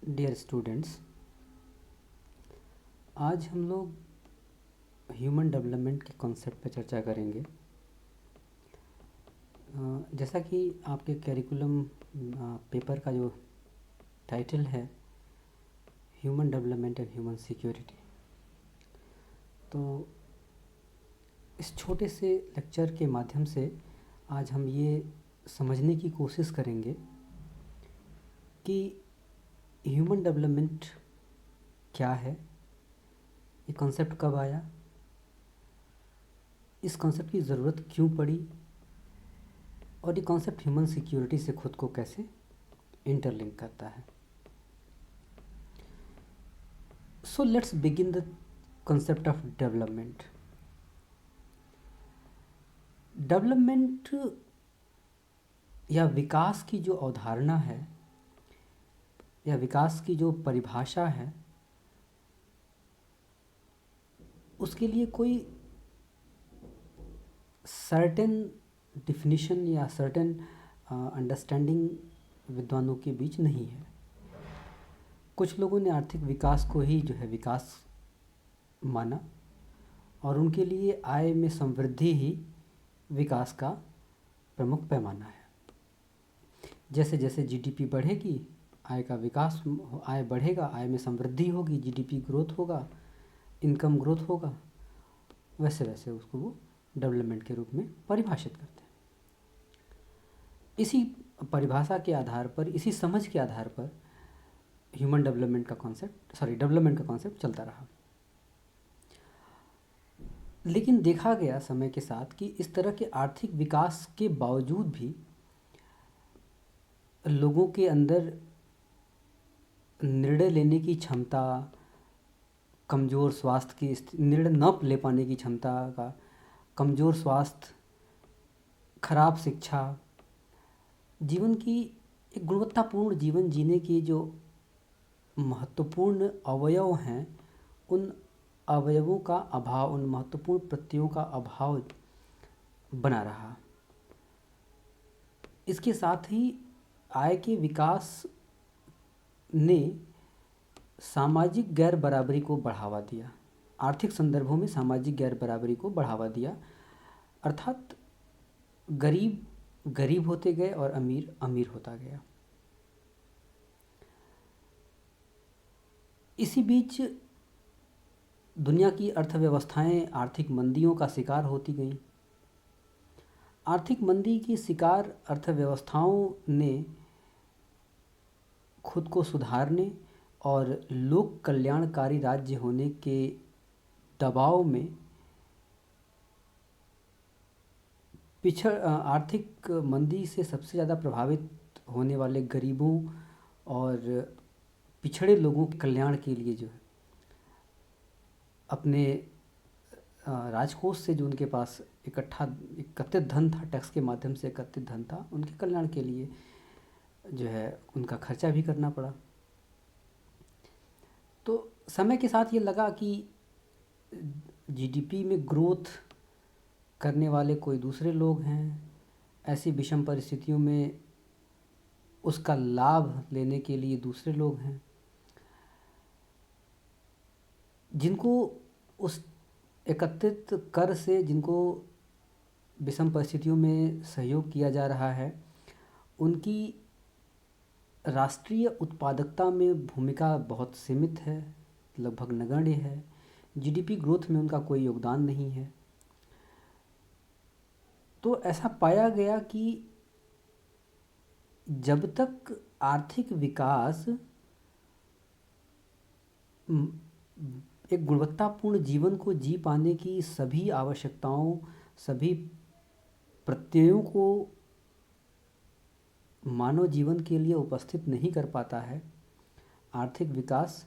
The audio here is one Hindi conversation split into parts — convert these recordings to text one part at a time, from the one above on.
डियर स्टूडेंट्स, आज हम लोग ह्यूमन डेवलपमेंट के कॉन्सेप्ट पर चर्चा करेंगे। जैसा कि आपके करिकुलम पेपर का जो टाइटल है human development and human security, तो इस छोटे से लेक्चर के माध्यम से आज हम ये समझने की कोशिश करेंगे कि ह्यूमन डेवलपमेंट क्या है, ये कॉन्सेप्ट कब आया, इस कॉन्सेप्ट की ज़रूरत क्यों पड़ी और ये कॉन्सेप्ट ह्यूमन सिक्योरिटी से खुद को कैसे इंटरलिंक करता है। So let's begin the concept of development. Development या विकास की जो अवधारणा है या विकास की जो परिभाषा है, उसके लिए कोई सर्टेन डिफिनीशन या सर्टेन अंडरस्टैंडिंग विद्वानों के बीच नहीं है। कुछ लोगों ने आर्थिक विकास को ही जो है विकास माना और उनके लिए आय में समृद्धि ही विकास का प्रमुख पैमाना है। जैसे जैसे जीडीपी बढ़ेगी, आय का विकास, आय बढ़ेगा, आय में समृद्धि होगी, जीडीपी ग्रोथ होगा, इनकम ग्रोथ होगा, वैसे वैसे उसको वो डेवलपमेंट के रूप में परिभाषित करते हैं। इसी परिभाषा के आधार पर, इसी समझ के आधार पर डेवलपमेंट का कॉन्सेप्ट चलता रहा। लेकिन देखा गया समय के साथ कि इस तरह के आर्थिक विकास के बावजूद भी लोगों के अंदर निर्णय लेने की क्षमता, कमज़ोर स्वास्थ्य की निर्णय न ले पाने की क्षमता का, कमज़ोर स्वास्थ्य, खराब शिक्षा, जीवन की एक गुणवत्तापूर्ण जीवन जीने के जो महत्वपूर्ण अवयव हैं, उन अवयवों का अभाव, उन महत्वपूर्ण प्रत्ययों का अभाव बना रहा। इसके साथ ही आय के विकास ने सामाजिक गैर बराबरी को बढ़ावा दिया। आर्थिक संदर्भों में सामाजिक गैर बराबरी को बढ़ावा दिया, अर्थात गरीब गरीब होते गए और अमीर अमीर होता गया। इसी बीच दुनिया की अर्थव्यवस्थाएं आर्थिक मंदियों का शिकार होती गईं। आर्थिक मंदी की शिकार अर्थव्यवस्थाओं ने खुद को सुधारने और लोक कल्याणकारी राज्य होने के दबाव में आर्थिक मंदी से सबसे ज़्यादा प्रभावित होने वाले गरीबों और पिछड़े लोगों के कल्याण के लिए जो है अपने राजकोष से जो उनके पास एकत्रित धन था, टैक्स के माध्यम से एकत्रित धन था, उनके कल्याण के लिए जो है उनका खर्चा भी करना पड़ा। तो समय के साथ ये लगा कि जीडीपी में ग्रोथ करने वाले कोई दूसरे लोग हैं। ऐसी विषम परिस्थितियों में उसका लाभ लेने के लिए दूसरे लोग हैं, जिनको उस एकत्रित कर से, जिनको विषम परिस्थितियों में सहयोग किया जा रहा है, उनकी राष्ट्रीय उत्पादकता में भूमिका बहुत सीमित है, लगभग नगण्य है। जीडीपी ग्रोथ में उनका कोई योगदान नहीं है। तो ऐसा पाया गया कि जब तक आर्थिक विकास एक गुणवत्तापूर्ण जीवन को जी पाने की सभी आवश्यकताओं, सभी प्रत्ययों को मानव जीवन के लिए उपस्थित नहीं कर पाता है, आर्थिक विकास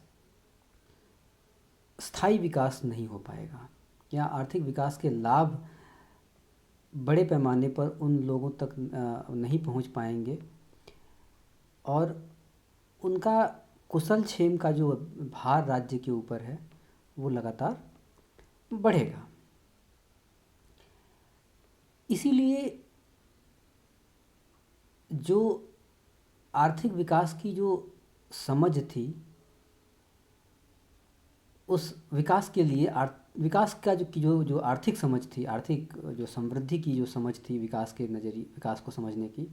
स्थायी विकास नहीं हो पाएगा, या आर्थिक विकास के लाभ बड़े पैमाने पर उन लोगों तक नहीं पहुंच पाएंगे और उनका कुशल क्षेम का जो भार राज्य के ऊपर है वो लगातार बढ़ेगा। इसीलिए जो आर्थिक विकास की जो समझ थी उस विकास के लिए विकास का जो आर्थिक समझ थी, आर्थिक जो समृद्धि की जो समझ थी, विकास के नज़रिए, विकास को समझने की,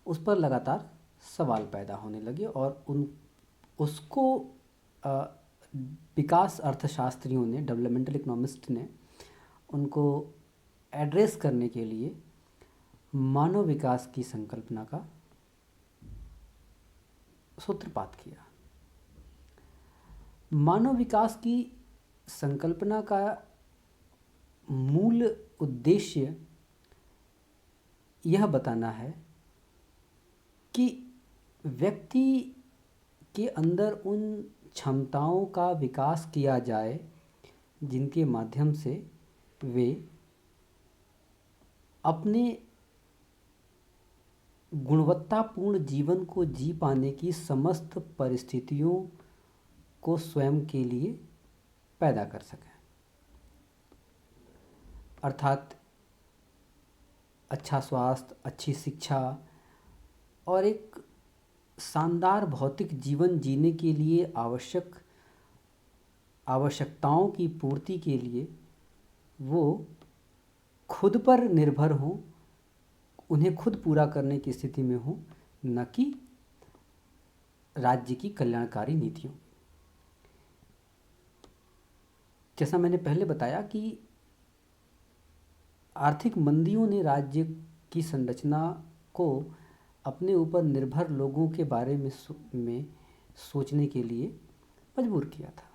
उस पर लगातार सवाल पैदा होने लगे और उन उसको अ, विकास अर्थशास्त्रियों ने, डेवलपमेंटल इकोनॉमिस्ट ने उनको एड्रेस करने के लिए मानव विकास की संकल्पना का सूत्रपात किया। मानव विकास की संकल्पना का मूल उद्देश्य यह बताना है कि व्यक्ति के अंदर उन क्षमताओं का विकास किया जाए जिनके माध्यम से वे अपने गुणवत्तापूर्ण जीवन को जी पाने की समस्त परिस्थितियों को स्वयं के लिए पैदा कर सकें। अर्थात अच्छा स्वास्थ्य, अच्छी शिक्षा और एक शानदार भौतिक जीवन जीने के लिए आवश्यकताओं की पूर्ति के लिए वो खुद पर निर्भर हों, उन्हें खुद पूरा करने की स्थिति में हों, न कि राज्य की कल्याणकारी नीतियों। जैसा मैंने पहले बताया कि आर्थिक मंदियों ने राज्य की संरचना को अपने ऊपर निर्भर लोगों के बारे में सोचने के लिए मजबूर किया था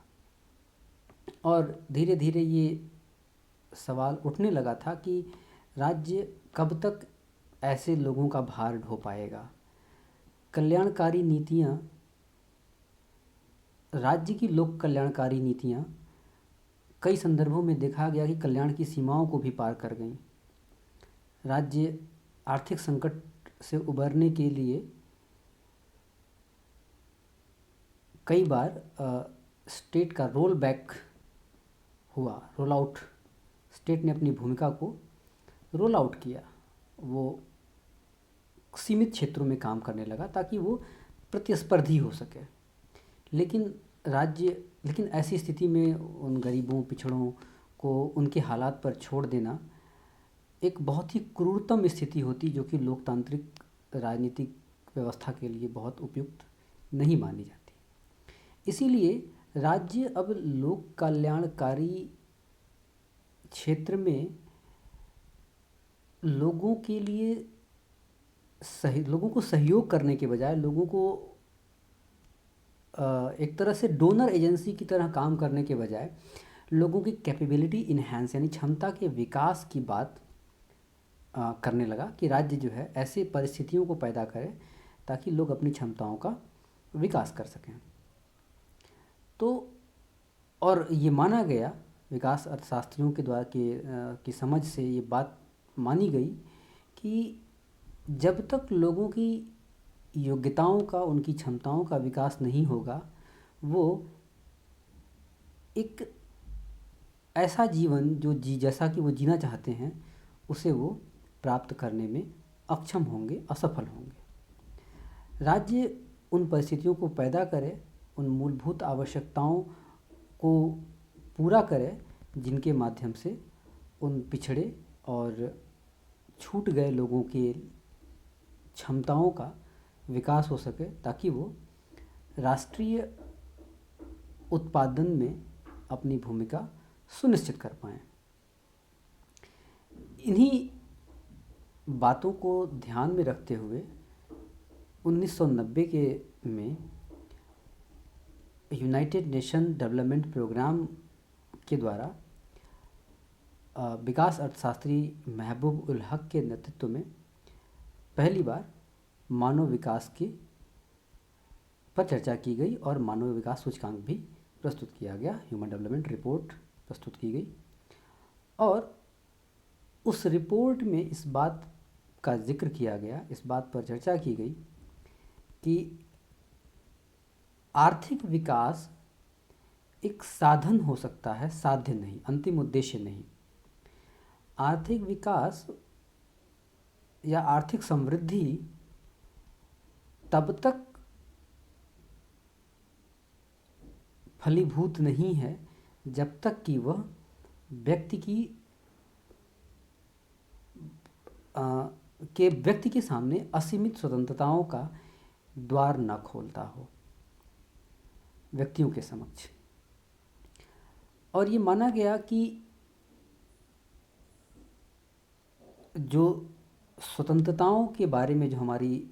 और धीरे धीरे ये सवाल उठने लगा था कि राज्य कब तक ऐसे लोगों का भार ढो पाएगा। कल्याणकारी नीतियाँ, राज्य की लोक कल्याणकारी नीतियाँ कई संदर्भों में देखा गया कि कल्याण की सीमाओं को भी पार कर गईं। राज्य आर्थिक संकट से उबरने के लिए कई बार स्टेट का रोल बैक हुआ, रोल आउट, स्टेट ने अपनी भूमिका को रोल आउट किया। वो सीमित क्षेत्रों में काम करने लगा ताकि वो प्रतिस्पर्धी हो सके। लेकिन ऐसी स्थिति में उन गरीबों, पिछड़ों को उनके हालात पर छोड़ देना एक बहुत ही क्रूरतम स्थिति होती, जो कि लोकतांत्रिक राजनीतिक व्यवस्था के लिए बहुत उपयुक्त नहीं मानी जाती। इसीलिए राज्य अब लोक कल्याणकारी क्षेत्र में लोगों को सहयोग करने के बजाय, लोगों को एक तरह से डोनर एजेंसी की तरह काम करने के बजाय, लोगों की कैपेबिलिटी इन्हांस यानी क्षमता के विकास की बात करने लगा कि राज्य जो है ऐसे परिस्थितियों को पैदा करे ताकि लोग अपनी क्षमताओं का विकास कर सकें। तो और ये माना गया, विकास अर्थशास्त्रियों के द्वारा की समझ से ये बात मानी गई कि जब तक लोगों की योग्यताओं का, उनकी क्षमताओं का विकास नहीं होगा, वो एक ऐसा जीवन जैसा कि वो जीना चाहते हैं उसे वो प्राप्त करने में अक्षम होंगे, असफल होंगे। राज्य उन परिस्थितियों को पैदा करे, उन मूलभूत आवश्यकताओं को पूरा करे जिनके माध्यम से उन पिछड़े और छूट गए लोगों के क्षमताओं का विकास हो सके, ताकि वो राष्ट्रीय उत्पादन में अपनी भूमिका सुनिश्चित कर पाएँ। इन्हीं बातों को ध्यान में रखते हुए 1990 में यूनाइटेड नेशन डेवलपमेंट प्रोग्राम के द्वारा विकास अर्थशास्त्री महबूब उल हक के नेतृत्व में पहली बार मानव विकास की पर चर्चा की गई और मानव विकास सूचकांक भी प्रस्तुत किया गया, ह्यूमन डेवलपमेंट रिपोर्ट प्रस्तुत की गई। और उस रिपोर्ट में इस बात का जिक्र किया गया, इस बात पर चर्चा की गई कि आर्थिक विकास एक साधन हो सकता है, साध्य नहीं, अंतिम उद्देश्य नहीं। आर्थिक विकास या आर्थिक समृद्धि तब तक फलीभूत नहीं है जब तक कि वह व्यक्ति की व्यक्ति के सामने असीमित स्वतंत्रताओं का द्वार न खोलता हो व्यक्तियों के समक्ष। और ये माना गया कि जो स्वतंत्रताओं के बारे में जो हमारी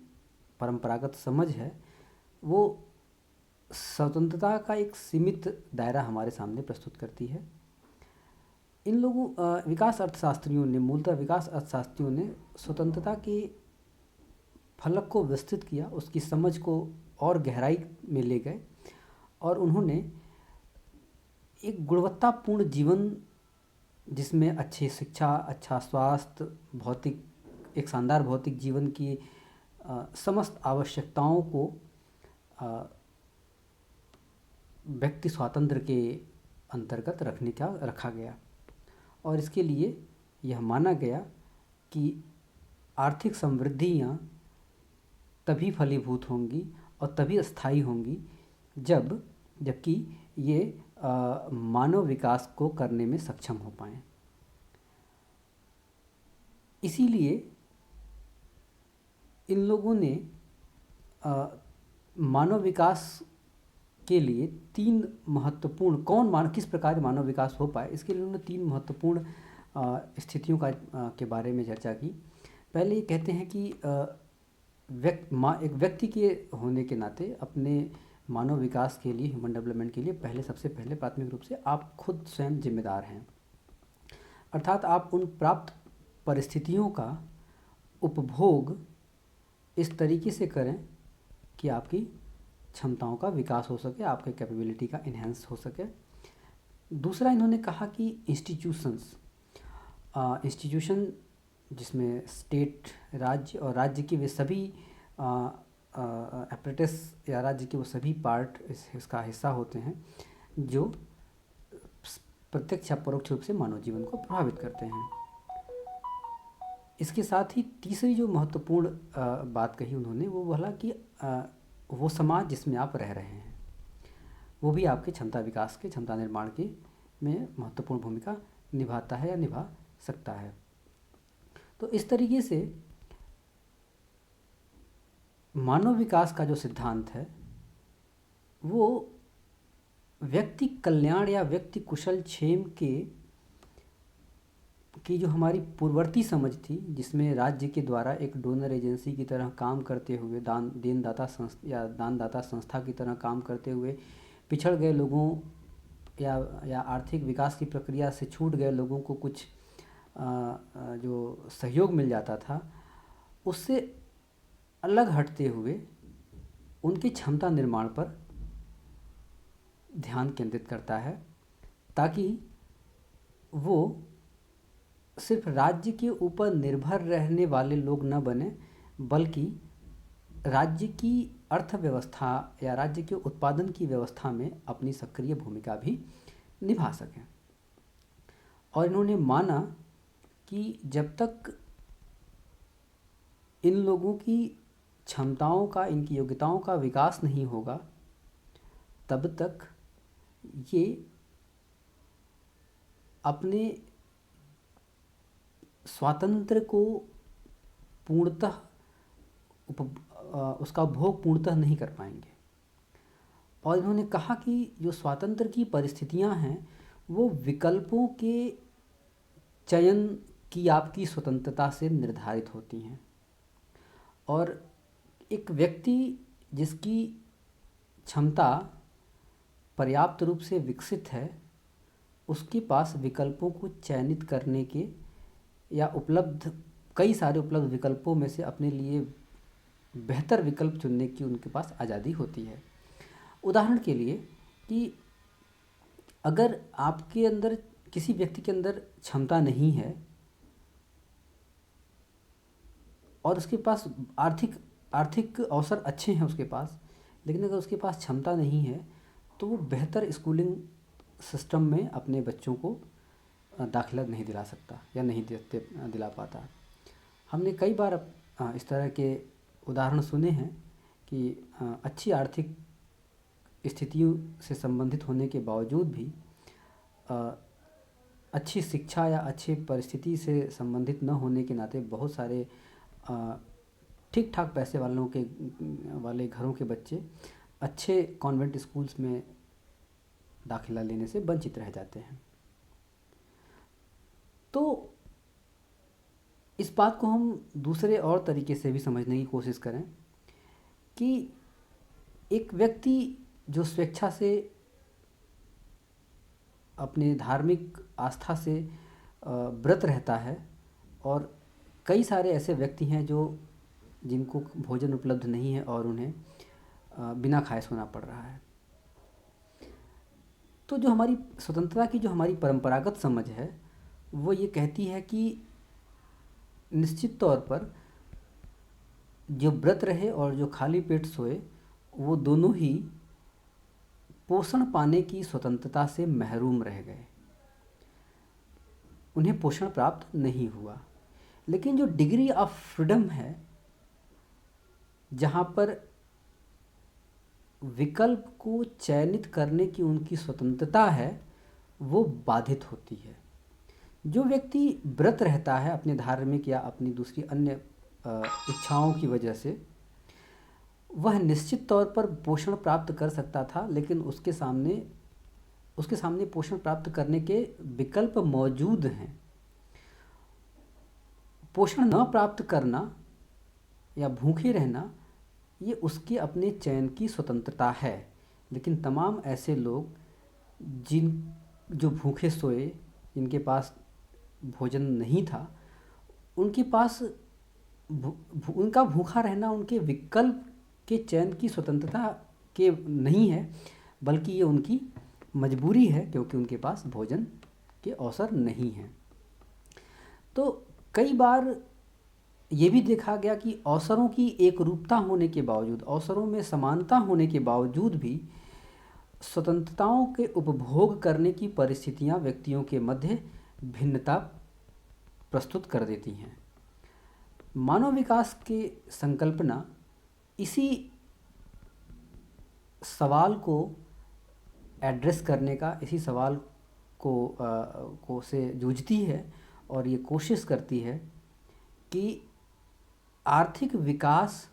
परंपरागत समझ है, वो स्वतंत्रता का एक सीमित दायरा हमारे सामने प्रस्तुत करती है। इन लोगों विकास अर्थशास्त्रियों ने, मूलतः विकास अर्थशास्त्रियों ने स्वतंत्रता के फलक को विस्तृत किया, उसकी समझ को और गहराई में ले गए और उन्होंने एक गुणवत्तापूर्ण जीवन जिसमें अच्छी शिक्षा, अच्छा स्वास्थ्य, भौतिक एक शानदार भौतिक जीवन की समस्त आवश्यकताओं को व्यक्ति स्वातंत्र्य के अंतर्गत रखा गया। और इसके लिए यह माना गया कि आर्थिक समृद्धियाँ तभी फलीभूत होंगी और तभी स्थायी होंगी जबकि ये मानव विकास को करने में सक्षम हो पाएँ। इसीलिए इन लोगों ने मानव विकास के लिए तीन महत्वपूर्ण किस प्रकार मानव विकास हो पाए, इसके लिए उन्होंने तीन महत्वपूर्ण स्थितियों के बारे में चर्चा की। पहले ये कहते हैं कि एक व्यक्ति के होने के नाते अपने मानव विकास के लिए, ह्यूमन डेवलपमेंट के लिए सबसे पहले प्राथमिक रूप से आप खुद स्वयं जिम्मेदार हैं। अर्थात आप उन प्राप्त परिस्थितियों का उपभोग इस तरीके से करें कि आपकी क्षमताओं का विकास हो सके, आपके कैपेबिलिटी का इन्हेंस हो सके। दूसरा इन्होंने कहा कि इंस्टीट्यूशन जिसमें स्टेट, राज्य और राज्य के वे सभी एपरेटस या राज्य के वो सभी पार्ट इसका हिस्सा होते हैं जो प्रत्यक्ष या परोक्ष रूप से मानव जीवन को प्रभावित करते हैं। इसके साथ ही तीसरी जो महत्वपूर्ण बात कही उन्होंने, वो बोला कि वो समाज जिसमें आप रह रहे हैं वो भी आपके क्षमता विकास के, क्षमता निर्माण के में महत्वपूर्ण भूमिका निभाता है या निभा सकता है। तो इस तरीके से मानव विकास का जो सिद्धांत है वो व्यक्ति कल्याण या व्यक्ति कुशल क्षेम की जो हमारी पूर्ववर्ती समझ थी, जिसमें राज्य के द्वारा एक डोनर एजेंसी की तरह काम करते हुए, दानदाता संस्था की तरह काम करते हुए पिछड़ गए लोगों या आर्थिक विकास की प्रक्रिया से छूट गए लोगों को कुछ जो सहयोग मिल जाता था, उससे अलग हटते हुए उनकी क्षमता निर्माण पर ध्यान केंद्रित करता है, ताकि वो सिर्फ राज्य के ऊपर निर्भर रहने वाले लोग न बने, बल्कि राज्य की अर्थव्यवस्था या राज्य के उत्पादन की व्यवस्था में अपनी सक्रिय भूमिका भी निभा सकें। और इन्होंने माना कि जब तक इन लोगों की क्षमताओं का, इनकी योग्यताओं का विकास नहीं होगा, तब तक ये अपने स्वातंत्र्य को पूर्णतः उसका उपभोग पूर्णतः नहीं कर पाएंगे। और इन्होंने कहा कि जो स्वातंत्र्य की परिस्थितियां हैं वो विकल्पों के चयन की आपकी स्वतंत्रता से निर्धारित होती हैं, और एक व्यक्ति जिसकी क्षमता पर्याप्त रूप से विकसित है, उसके पास विकल्पों को चयनित करने के या कई सारे उपलब्ध विकल्पों में से अपने लिए बेहतर विकल्प चुनने की उनके पास आज़ादी होती है। उदाहरण के लिए कि अगर आपके अंदर, किसी व्यक्ति के अंदर क्षमता नहीं है और उसके पास आर्थिक अवसर अच्छे हैं उसके पास, लेकिन अगर उसके पास क्षमता नहीं है तो वो बेहतर स्कूलिंग सिस्टम में अपने बच्चों को दाखिला नहीं दिला सकता या नहीं दिला पाता। हमने कई बार इस तरह के उदाहरण सुने हैं कि अच्छी आर्थिक स्थितियों से संबंधित होने के बावजूद भी अ, अच्छी शिक्षा या अच्छी परिस्थिति से संबंधित न होने के नाते बहुत सारे ठीक ठाक पैसे वाले घरों के बच्चे अच्छे कॉन्वेंट स्कूल्स में दाखिला लेने से वंचित रह जाते हैं। तो इस बात को हम दूसरे और तरीके से भी समझने की कोशिश करें कि एक व्यक्ति जो स्वेच्छा से अपने धार्मिक आस्था से व्रत रहता है, और कई सारे ऐसे व्यक्ति हैं जिनको भोजन उपलब्ध नहीं है और उन्हें बिना खाए सोना पड़ रहा है। तो जो हमारी स्वतंत्रता की जो हमारी परंपरागत समझ है वो ये कहती है कि निश्चित तौर पर जो व्रत रहे और जो खाली पेट सोए वो दोनों ही पोषण पाने की स्वतंत्रता से महरूम रह गए, उन्हें पोषण प्राप्त नहीं हुआ। लेकिन जो डिग्री ऑफ फ्रीडम है, जहाँ पर विकल्प को चयनित करने की उनकी स्वतंत्रता है, वो बाधित होती है। जो व्यक्ति व्रत रहता है अपने धार्मिक या अपनी दूसरी अन्य इच्छाओं की वजह से, वह निश्चित तौर पर पोषण प्राप्त कर सकता था, लेकिन उसके सामने पोषण प्राप्त करने के विकल्प मौजूद हैं। पोषण न प्राप्त करना या भूखे रहना ये उसके अपने चयन की स्वतंत्रता है। लेकिन तमाम ऐसे लोग जो भूखे सोए, जिनके पास भोजन नहीं था, उनके पास उनका भूखा रहना उनके विकल्प के चयन की स्वतंत्रता के नहीं है, बल्कि ये उनकी मजबूरी है, क्योंकि उनके पास भोजन के अवसर नहीं हैं। तो कई बार ये भी देखा गया कि अवसरों की एक रूपता होने के बावजूद, अवसरों में समानता होने के बावजूद भी स्वतंत्रताओं के उपभोग करने की परिस्थितियां व्यक्तियों के मध्य भिन्नता प्रस्तुत कर देती हैं। मानव विकास की संकल्पना इसी सवाल को एड्रेस करने का, इसी सवाल को से जूझती है और ये कोशिश करती है कि आर्थिक विकास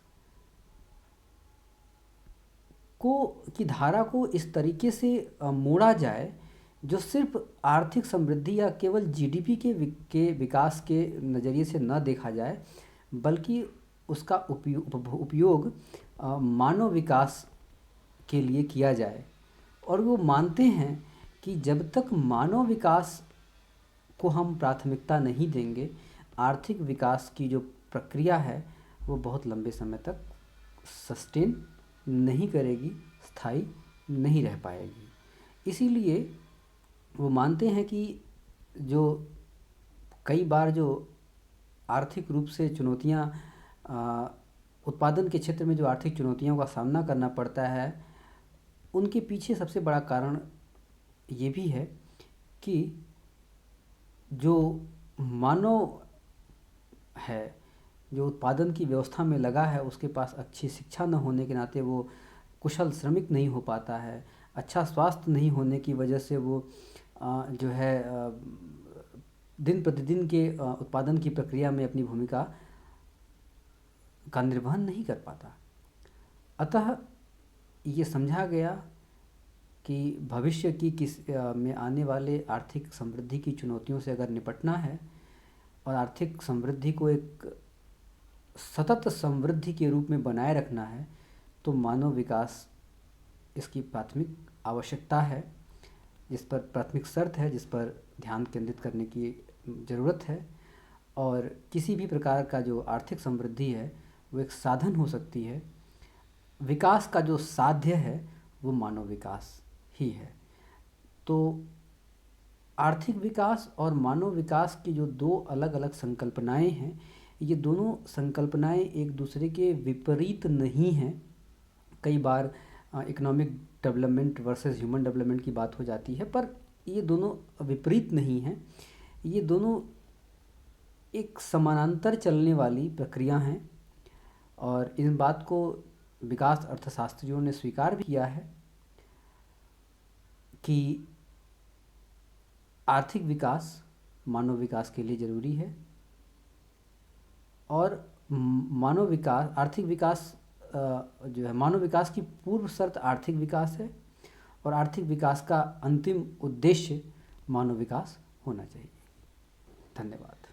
की धारा को इस तरीके से मोड़ा जाए जो सिर्फ आर्थिक समृद्धि या केवल जीडीपी के विकास के नज़रिए से न देखा जाए, बल्कि उसका उपयोग मानव विकास के लिए किया जाए। और वो मानते हैं कि जब तक मानव विकास को हम प्राथमिकता नहीं देंगे, आर्थिक विकास की जो प्रक्रिया है वो बहुत लंबे समय तक सस्टेन नहीं करेगी, स्थायी नहीं रह पाएगी। इसीलिए वो मानते हैं कि जो कई बार जो आर्थिक रूप से चुनौतियाँ, उत्पादन के क्षेत्र में जो आर्थिक चुनौतियों का सामना करना पड़ता है, उनके पीछे सबसे बड़ा कारण ये भी है कि जो मानव है, जो उत्पादन की व्यवस्था में लगा है, उसके पास अच्छी शिक्षा न होने के नाते वो कुशल श्रमिक नहीं हो पाता है। अच्छा स्वास्थ्य नहीं होने की वजह से वो जो है दिन प्रतिदिन के उत्पादन की प्रक्रिया में अपनी भूमिका का निर्वहन नहीं कर पाता। अतः ये समझा गया कि भविष्य की में आने वाले आर्थिक समृद्धि की चुनौतियों से अगर निपटना है और आर्थिक समृद्धि को एक सतत समृद्धि के रूप में बनाए रखना है, तो मानव विकास इसकी प्राथमिक आवश्यकता है, जिस पर प्राथमिक शर्त है, जिस पर ध्यान केंद्रित करने की ज़रूरत है। और किसी भी प्रकार का जो आर्थिक समृद्धि है वो एक साधन हो सकती है। विकास का जो साध्य है वो मानव विकास ही है। तो आर्थिक विकास और मानव विकास की जो दो अलग अलग संकल्पनाएं हैं, ये दोनों संकल्पनाएं एक दूसरे के विपरीत नहीं हैं। कई बार economic development versus human development की बात हो जाती है, पर ये दोनों विपरीत नहीं हैं। ये दोनों एक समानांतर चलने वाली प्रक्रिया हैं और इन बात को विकास अर्थशास्त्रियों ने स्वीकार भी किया है। कि आर्थिक विकास मानव विकास के लिए ज़रूरी है और मानव विकास आर्थिक विकास जो है मानव विकास की पूर्व शर्त आर्थिक विकास है और आर्थिक विकास का अंतिम उद्देश्य मानव विकास होना चाहिए। धन्यवाद।